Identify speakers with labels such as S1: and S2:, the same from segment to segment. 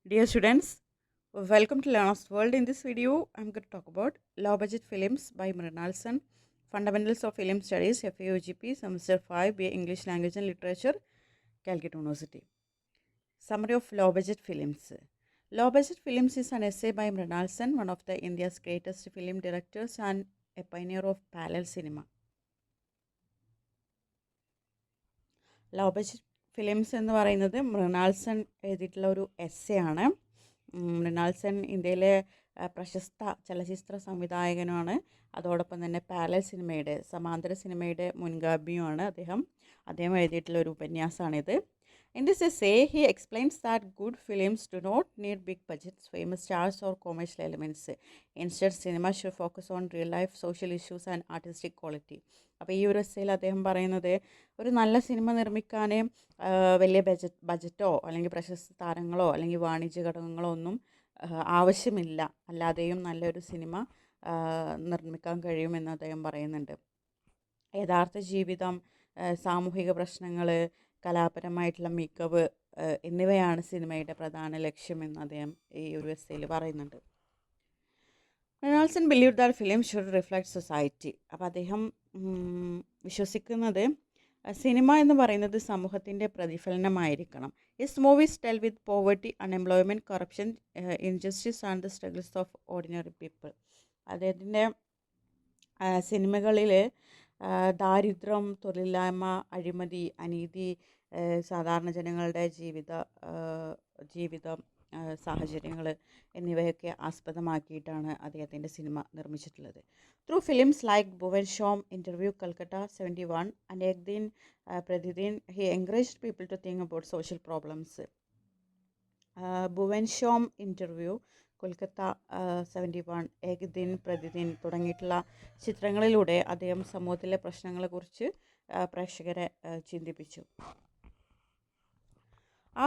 S1: Dear students, welcome to Learner's World. In this video, I'm going to talk about Low Budget Films by Mrinalson, Fundamentals of Film Studies, FAUGP, Semester 5, BA English Language and Literature, Calcutta University. Summary of Low Budget Films. Low Budget Films is an essay by Mrinalson, one of the India's greatest film directors and a pioneer of parallel cinema. Low budget films എന്ന് പറയുന്നത് മൃണാൾസൺ എഴുതിയിട്ടുള്ള ഒരു essay ആണ്. മൃണാൾസൺ ഇന്ത്യയിലെ പ്രശസ്ത ചലച്ചിത്ര സംവിധായകനുമാണ്. അതോടൊപ്പം തന്നെ പാരലൽ സിനിമയുടെ സമാന്തര സിനിമയുടെ മുൻഗാമിയുമാണ് അദ്ദേഹം എഴുതിയിട്ടുള്ള ഒരു ഉപന്യാസമാണിത്. In this essay, he explains that good films do not need big budgets, famous stars or commercial elements. Instead, cinema should focus on real life social issues and artistic quality. അപ്പോൾ ഈ ഒരു എസ്സേയിൽ അദ്ദേഹം പറയുന്നത് ഒരു നല്ല സിനിമ നിർമ്മിക്കാൻ വലിയ ബജറ്റോ അല്ലെങ്കിൽ പ്രശസ്ത താരങ്ങളോ അല്ലെങ്കിൽ വാണിജ്യ ഘടകങ്ങളോ ഒന്നും ആവശ്യമില്ല. അല്ലാതെയും നല്ലൊരു സിനിമ നിർമ്മിക്കാൻ കഴിയുമെന്ന് അദ്ദേഹം പറയുന്നുണ്ട്. യഥാർത്ഥ ജീവിതം, സാമൂഹിക പ്രശ്നങ്ങൾ, കലാപരമായിട്ടുള്ള മികവ് എന്നിവയാണ് സിനിമയുടെ പ്രധാന ലക്ഷ്യമെന്ന് അദ്ദേഹം ഈ ഒരു എസ്സേയിൽ പറയുന്നുണ്ട്. Mrinal Sen believe that film should reflect society. അപ്പോൾ അദ്ദേഹം വിശ്വസിക്കുന്നത് സിനിമ എന്ന് പറയുന്നത് സമൂഹത്തിൻ്റെ പ്രതിഫലനമായിരിക്കണം. His movies tell with poverty, unemployment, corruption, injustice and the struggles of ordinary people. അദ്ദേഹത്തിൻ്റെ സിനിമകളിൽ ദാരിദ്ര്യം, തൊഴിലില്ലായ്മ, അഴിമതി, അനീതി, സാധാരണ ജനങ്ങളുടെ ജീവിതം സാഹചര്യങ്ങൾ എന്നിവയൊക്കെ ആസ്പദമാക്കിയിട്ടാണ് അദ്ദേഹത്തിൻ്റെ സിനിമ നിർമ്മിച്ചിട്ടുള്ളത്. Through films like Bhuvan Shome, interview, Calcutta 71 and Ek Din Pratidin, he encouraged people to think about social problems. Bhuvan Shome, interview, Kolkata 71, Ek Din, Pratidin തുടങ്ങിയിട്ടുള്ള ചിത്രങ്ങളിലൂടെ അദ്ദേഹം സമൂഹത്തിലെ പ്രശ്നങ്ങളെക്കുറിച്ച് പ്രേക്ഷകരെ ചിന്തിപ്പിച്ചു.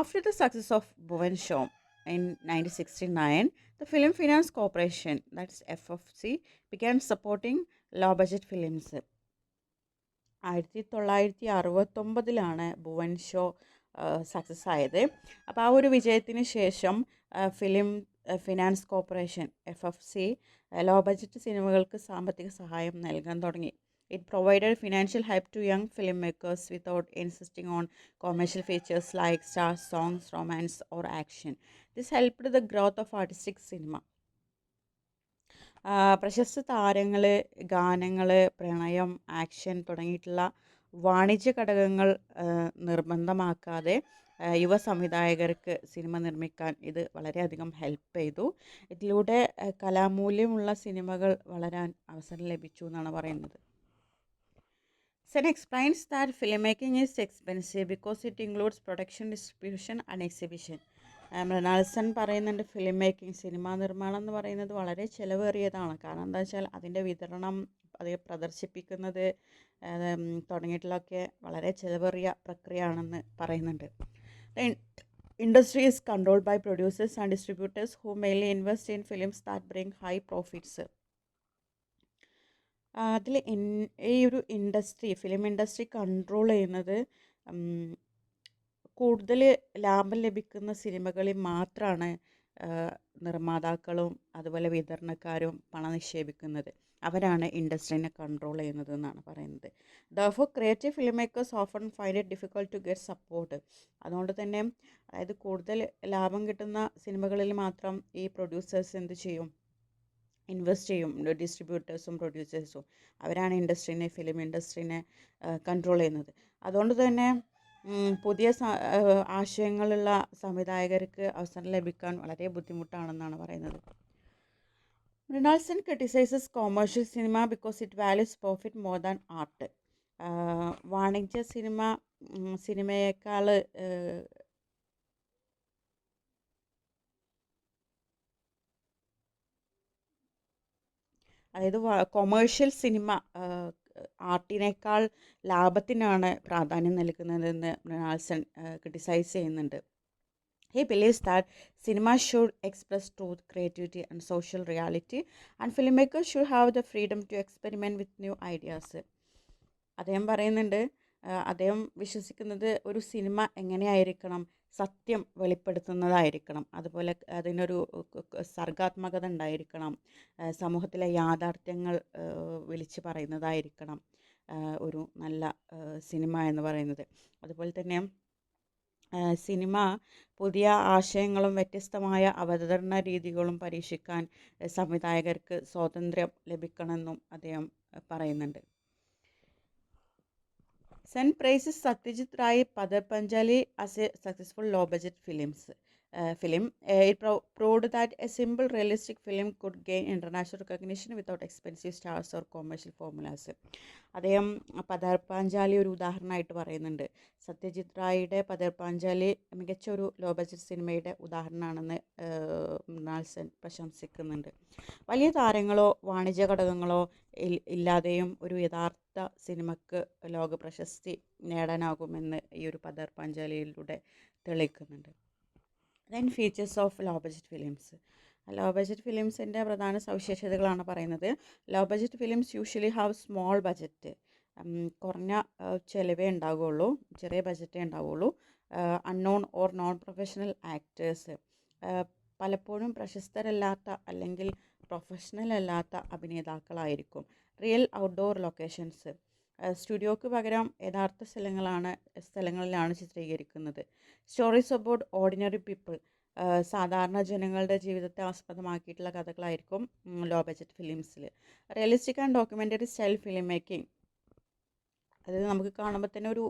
S1: After the success of Bhuvan Shom in 1969, the Film Finance Corporation, that's FFC, began supporting low-budget films. 1969 Bhuvan Shome success ആയത്. അപ്പോൾ ആ ഒരു വിജയത്തിന് ശേഷം film finance corporation FFC low budget സിനിമകൾക്ക് സാമ്പത്തിക സഹായം നൽകാൻ തുടങ്ങി. It provided financial help to young filmmakers without insisting on commercial features like stars, songs, romance, or action. This helped the growth of artistic cinema. പ്രശസ്ത താരങ്ങൾ, ഗാനങ്ങൾ, പ്രണയം, action തുടങ്ങിയിട്ടുള്ള വാണിജ്യ ഘടകങ്ങൾ നിർബന്ധമാക്കാതെ യുവ സംവിധായകർക്ക് സിനിമ നിർമ്മിക്കാൻ ഇത് വളരെയധികം ഹെൽപ്പ് ചെയ്തു. ഇതിലൂടെ കലാമൂല്യമുള്ള സിനിമകൾ വളരാൻ അവസരം ലഭിച്ചു എന്നാണ് പറയുന്നത്. Sen explains that filmmaking is expensive because it includes production, distribution and exhibition. മൃണാൾസൺ പറയുന്നുണ്ട് ഫിലിം മേക്കിംഗ്, സിനിമാ നിർമ്മാണം എന്ന് പറയുന്നത് വളരെ ചിലവേറിയതാണ്. കാരണം എന്താ വെച്ചാൽ അതിൻ്റെ വിതരണം, അത് പ്രദർശിപ്പിക്കുന്നത് തുടങ്ങിയിട്ടുള്ളതൊക്കെ വളരെ ചിലവേറിയ പ്രക്രിയയാണെന്ന് പറയുന്നുണ്ട്. The industry is controlled by producers and distributors who mainly invest in films that bring high profits. അതിൽ ഈ ഒരു ഫിലിം ഇൻഡസ്ട്രി കൺട്രോൾ ചെയ്യുന്നത് കൂടുതൽ ലാഭം ലഭിക്കുന്ന സിനിമകളിൽ മാത്രമാണ് നിർമ്മാതാക്കളും അതുപോലെ വിതരണക്കാരും പണം നിക്ഷേപിക്കുന്നത്. അവരാണ് ഇൻഡസ്ട്രീനെ കൺട്രോൾ ചെയ്യുന്നത് എന്നാണ് പറയുന്നത്. Therefore, creative filmmakers often find it difficult to get support. അതുകൊണ്ട് തന്നെ അതായത് കൂടുതൽ ലാഭം കിട്ടുന്ന സിനിമകളിൽ മാത്രം ഈ പ്രൊഡ്യൂസേഴ്സ് എന്ത് ചെയ്യും, ഇൻവെസ്റ്റ് ചെയ്യും. ഡിസ്ട്രിബ്യൂട്ടേഴ്സും പ്രൊഡ്യൂസേഴ്സും അവരാണ് ഫിലിം ഇൻഡസ്ട്രീനെ കൺട്രോൾ ചെയ്യുന്നത്. അതുകൊണ്ട് തന്നെ പുതിയ ആശയങ്ങളുള്ള സംവിധായകർക്ക് അവസരം ലഭിക്കാൻ വളരെ ബുദ്ധിമുട്ടാണെന്നാണ് പറയുന്നത്. Mrinal Sen criticises commercial cinema because it values profit more than art. വാണിജ്യ സിനിമയേക്കാൾ അതായത് കൊമേഴ്ഷ്യൽ സിനിമ ആർട്ടിനേക്കാൾ ലാഭത്തിനാണ് പ്രാധാന്യം നൽകുന്നതെന്ന് മൃണാൾസൺ ക്രിട്ടിസൈസ് ചെയ്യുന്നുണ്ട്. He believes that cinema should express truth, creativity and social reality and filmmakers should have the freedom to experiment with new ideas. അദ്ദേഹം പറയുന്നുണ്ട്, അദ്ദേഹം വിശ്വസിക്കുന്നത് ഒരു സിനിമ എങ്ങനെയായിരിക്കണം, സത്യം വെളിപ്പെടുത്തുന്നതായിരിക്കണം. അതുപോലെ അതിനൊരു സർഗാത്മകത ഉണ്ടായിരിക്കണം. സമൂഹത്തിലെ യാഥാർത്ഥ്യങ്ങൾ വിളിച്ച് പറയുന്നതായിരിക്കണം ഒരു നല്ല സിനിമ എന്ന് പറയുന്നത്. അതുപോലെ തന്നെ സിനിമ പുതിയ ആശയങ്ങളും വ്യത്യസ്തമായ അവതരണ രീതികളും പരീക്ഷിക്കാൻ സംവിധായകർക്ക് സ്വാതന്ത്ര്യം ലഭിക്കണമെന്നും അദ്ദേഹം പറയുന്നുണ്ട്. Sen praises Satyajit Ray Padarpanjali as a successful low-budget film. It proved that a simple, realistic film could gain international recognition without expensive stars or commercial formulas. അദ്ദേഹം പദർപാഞ്ചാലി ഒരു ഉദാഹരണമായിട്ട് പറയുന്നുണ്ട്. സത്യജിത് റായിയുടെ പദർപാഞ്ചാലി മികച്ച ഒരു ലോ ബഡ്ജറ്റ് സിനിമയുടെ ഉദാഹരണമാണെന്ന് മൃണാൾ സെൻ പ്രശംസിക്കുന്നുണ്ട്. വലിയ താരങ്ങളോ വാണിജ്യ ഘടകങ്ങളോ ഇല്ലാതെയും ഒരു യഥാർത്ഥ സിനിമക്ക് ലോക പ്രശസ്തി നേടാനാകുമെന്ന് ഈ ഒരു പദർപാഞ്ചാലിയിലൂടെ തെളിയിക്കുന്നുണ്ട്. Then features of low budget films. Low budget ഫിലിംസിൻ്റെ പ്രധാന സവിശേഷതകളാണ് പറയുന്നത്. Low budget films usually have small budget, കുറഞ്ഞ ചിലവേ ഉണ്ടാവുകയുള്ളൂ, ചെറിയ ബഡ്ജറ്റേ ഉണ്ടാവുകയുള്ളൂ. Unknown or non professional actors, പലപ്പോഴും പ്രശസ്തരല്ലാത്ത അല്ലെങ്കിൽ പ്രൊഫഷണൽ അല്ലാത്ത അഭിനേതാക്കളായിരിക്കും. റിയൽ ഔട്ട്ഡോർ ലൊക്കേഷൻസ്, സ്റ്റുഡിയോക്ക് പകരം യഥാർത്ഥ സ്ഥലങ്ങളിലാണ് ചിത്രീകരിക്കുന്നത്. സ്റ്റോറീസ് അബൌട്ട് ഓർഡിനറി പീപ്പിൾ, സാധാരണ ജനങ്ങളുടെ ജീവിതത്തെ ആസ്പദമാക്കിയിട്ടുള്ള കഥകളായിരിക്കും ലോ ബഡ്ജറ്റ് ഫിലിംസിൽ. Realistic and documentary style film making, അതായത് നമുക്ക് കാണുമ്പോൾ തന്നെ ഒരു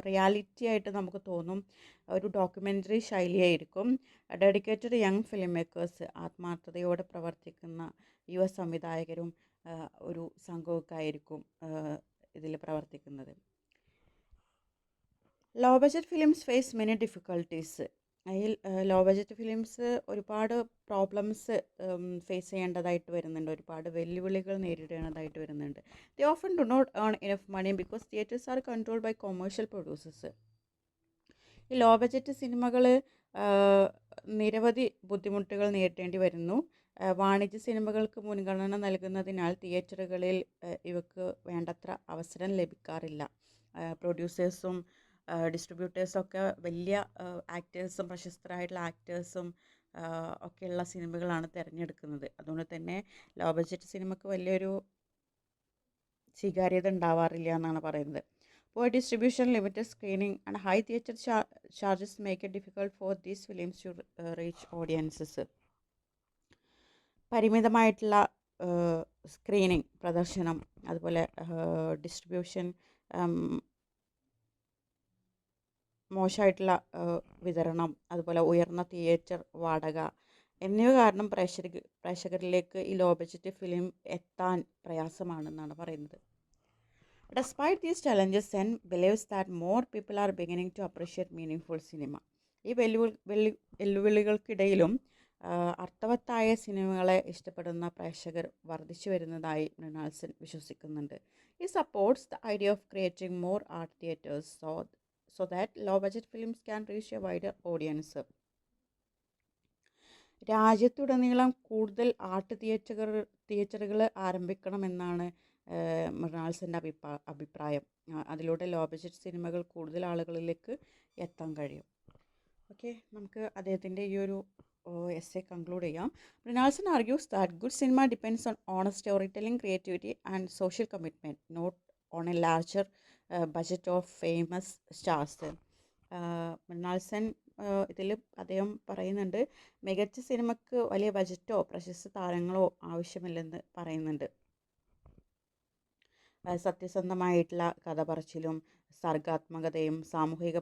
S1: റിയാലിറ്റി ആയിട്ട് നമുക്ക് തോന്നും. ഒരു ഡോക്യുമെൻ്ററി ശൈലിയായിരിക്കും. ഡെഡിക്കേറ്റഡ് യങ് ഫിലിം മേക്കേഴ്സ്, ആത്മാർത്ഥതയോടെ പ്രവർത്തിക്കുന്ന യുവ സംവിധായകരും ഒരു സംഘമൊക്കെ ആയിരിക്കും ഇതിൽ പ്രവർത്തിക്കുന്നത്. Low budget films face many difficulties. അതിൽ ലോ ബഡ്ജറ്റ് ഫിലിംസ് ഒരുപാട് പ്രോബ്ലംസ് ഫേസ് ചെയ്യേണ്ടതായിട്ട് വരുന്നുണ്ട്, ഒരുപാട് വെല്ലുവിളികൾ നേരിടേണ്ടതായിട്ട് വരുന്നുണ്ട്. They often do not earn enough money because theatres are controlled by commercial producers. ഈ ലോ ബഡ്ജറ്റ് സിനിമകൾ നിരവധി ബുദ്ധിമുട്ടുകൾ നേരിടേണ്ടി വരുന്നു. വാണിജ്യ സിനിമകൾക്ക് മുൻഗണന നൽകുന്നതിനാൽ തിയേറ്ററുകളിൽ ഇവക്ക് വേണ്ടത്ര അവസരം ലഭിക്കാറില്ല. പ്രൊഡ്യൂസേഴ്സും ഡിസ്ട്രിബ്യൂട്ടേഴ്സൊക്കെ വലിയ ആക്ടേഴ്സും പ്രശസ്തരായിട്ടുള്ള ആക്ടേഴ്സും ഒക്കെയുള്ള സിനിമകളാണ് തിരഞ്ഞെടുക്കുന്നത്. അതുകൊണ്ട് തന്നെ ലോ ബഡ്ജറ്റ് സിനിമയ്ക്ക് വലിയൊരു സ്വീകാര്യത ഉണ്ടാവാറില്ല എന്നാണ് പറയുന്നത്. Poor distribution, limited screening, and high theatre charges make it difficult for these films to reach audiences. പരിമിതമായിട്ടുള്ള സ്ക്രീനിങ്, പ്രദർശനം, അതുപോലെ ഡിസ്ട്രിബ്യൂഷൻ, മോശമായിട്ടുള്ള വിതരണം, അതുപോലെ ഉയർന്ന തിയേറ്റർ വാടക എന്നിവ കാരണം പ്രേക്ഷകരിലേക്ക് ഈ ലോ ബഡ്ജറ്റ് ഫിലിം എത്താൻ പ്രയാസമാണെന്നാണ് പറയുന്നത്. Despite these challenges, Sen believes that more people are beginning to appreciate meaningful cinema. ഈ വെല്ലുവിളികൾക്കിടയിലും അർത്ഥവത്തായ സിനിമകളെ ഇഷ്ടപ്പെടുന്ന പ്രേക്ഷകർ വർദ്ധിച്ചു വരുന്നതായി മൃണാൾ സെൻ വിശ്വസിക്കുന്നുണ്ട്. He supports the idea of creating more art theatres so that low-budget films can reach a wider audience. രാജ്യത്തുടനീളം കൂടുതൽ ആർട്ട് തിയേറ്ററുകൾ ആരംഭിക്കണമെന്നാണ് മൃണാൾ സെൻ്റെ അഭിപ്രായം. അതിലൂടെ ലോ ബഡ്ജറ്റ് സിനിമകൾ കൂടുതൽ ആളുകളിലേക്ക് എത്താൻ കഴിയും. ഓക്കെ, നമുക്ക് അദ്ദേഹത്തിൻ്റെ ഈ ഒരു എസ്സേ കൺക്ലൂഡ് ചെയ്യാം. Mrinal Sen argues that good cinema depends on honest story telling, creativity and social commitment, not on a larger budget of famous stars. Mrinal Sen ഇതിൽ അദ്ദേഹം പറയുന്നുണ്ട്, മികച്ച സിനിമയ്ക്ക് വലിയ ബജറ്റോ പ്രശസ്ത താരങ്ങളോ ആവശ്യമില്ലെന്ന് പറയുന്നുണ്ട്. സത്യസന്ധമായിട്ടുള്ള കഥ പറച്ചിലും സർഗാത്മകതയും സാമൂഹിക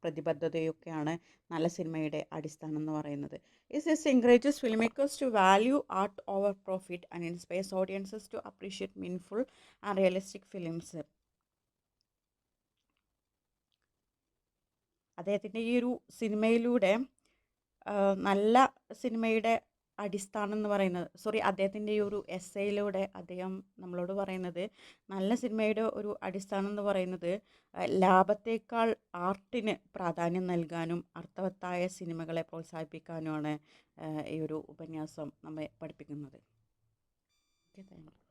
S1: പ്രതിബദ്ധതയൊക്കെയാണ് നല്ല സിനിമയുടെ അടിസ്ഥാനം എന്ന് പറയുന്നത്. This encourages filmmakers to value art over profit and inspires audiences to appreciate meaningful and realistic films. അദ്ദേഹത്തിൻ്റെ ഈ ഒരു സിനിമയിലൂടെ നല്ല സിനിമയുടെ അടിസ്ഥാനം എന്ന് പറയുന്നത് അദ്ദേഹത്തിൻ്റെ ഈ ഒരു എസ്സേയിലൂടെ അദ്ദേഹം നമ്മളോട് പറയുന്നത് നല്ല സിനിമയുടെ ഒരു അടിസ്ഥാനം എന്ന് പറയുന്നത് ലാഭത്തേക്കാൾ ആർട്ടിന് പ്രാധാന്യം നൽകാനും അർത്ഥവത്തായ സിനിമകളെ പ്രോത്സാഹിപ്പിക്കാനുമാണ് ഈ ഒരു ഉപന്യാസം നമ്മെ പഠിപ്പിക്കുന്നത്. Okay, thank you.